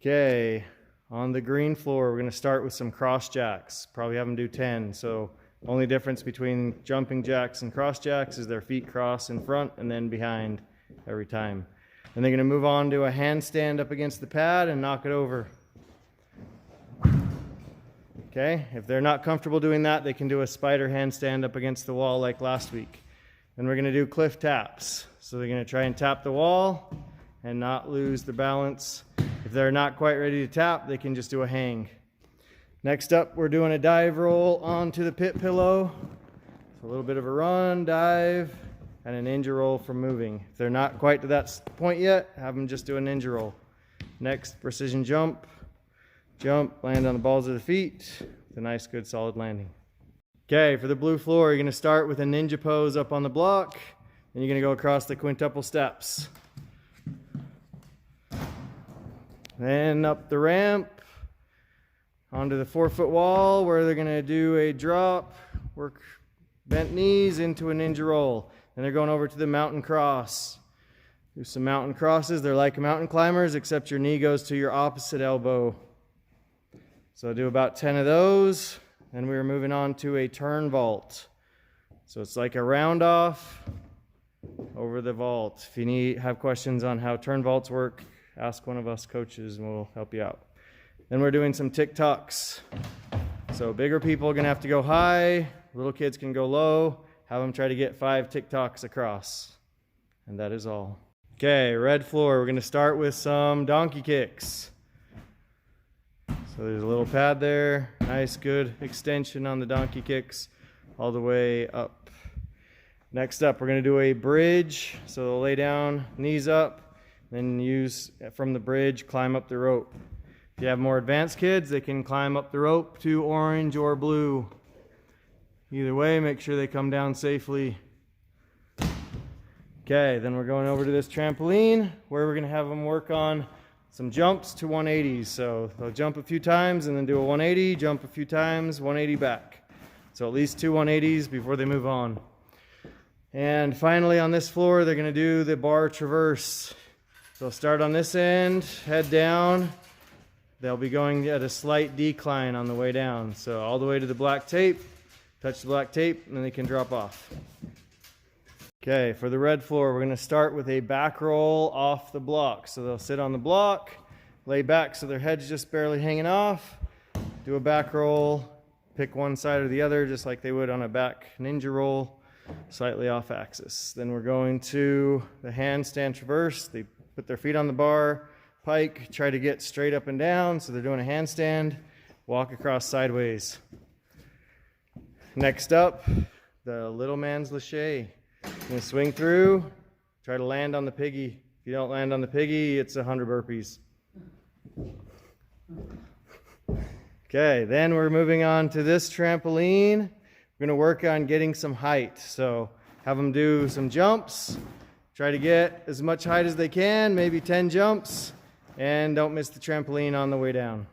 Okay, on the green floor, we're going to start with some cross jacks. Probably have them do 10. So only difference between jumping jacks and cross jacks is their feet cross in front and then behind every time. And they're going to move on to a handstand up against the pad and knock it over. Okay, if they're not comfortable doing that, they can do a spider handstand up against the wall like last week. Then we're going to do cliff taps. So they're going to try and tap the wall and not lose their balance. If they're not quite ready to tap, they can just do a hang. Next up, we're doing a dive roll onto the pit pillow. So a little bit of a run, dive, and a ninja roll from moving. If they're not quite to that point yet, have them just do a ninja roll. Next, precision jump. Jump, land on the balls of the feet with a nice, good, solid landing. Okay, for the blue floor, you're going to start with a ninja pose up on the block, and you're going to go across the quintuple steps. Then up the ramp, onto the 4-foot wall, where they're going to do a drop, work bent knees into a ninja roll. Then they're going over to the mountain cross. Do some mountain crosses. They're like mountain climbers, except your knee goes to your opposite elbow. So do about 10 of those. Then we're moving on to a turn vault. So it's like a round off over the vault. If you have questions on how turn vaults work, ask one of us coaches and we'll help you out. Then we're doing some tick-tocks. So bigger people are going to have to go high. Little kids can go low. Have them try to get 5 tick-tocks across. And that is all. Okay, red floor. We're going to start with some donkey kicks. So there's a little pad there, nice good extension on the donkey kicks all the way up. Next up, we're going to do a bridge. So they'll lay down, knees up, then use from the bridge, climb up the rope. If you have more advanced kids, they can climb up the rope to orange or blue. Either way, make sure they come down safely. Okay, then we're going over to this trampoline where we're going to have them work on some jumps to 180s. So they'll jump a few times and then do a 180, jump a few times, 180 back. So at least 2 180s before they move on. And finally on this floor, they're going to do the bar traverse. They'll start on this end, head down. They'll be going at a slight decline on the way down. So all the way to the black tape, touch the black tape, and then they can drop off. Okay, for the red floor, we're going to start with a back roll off the block. So they'll sit on the block, lay back so their head's just barely hanging off, do a back roll, pick one side or the other just like they would on a back ninja roll, slightly off axis. Then we're going to the handstand traverse. They put their feet on the bar, pike, try to get straight up and down. So they're doing a handstand, walk across sideways. Next up, the little man's lache. You're going to swing through, try to land on the piggy. If you don't land on the piggy, it's 100 burpees. Okay, then we're moving on to this trampoline. We're going to work on getting some height. So have them do some jumps. Try to get as much height as they can, maybe 10 jumps. And don't miss the trampoline on the way down.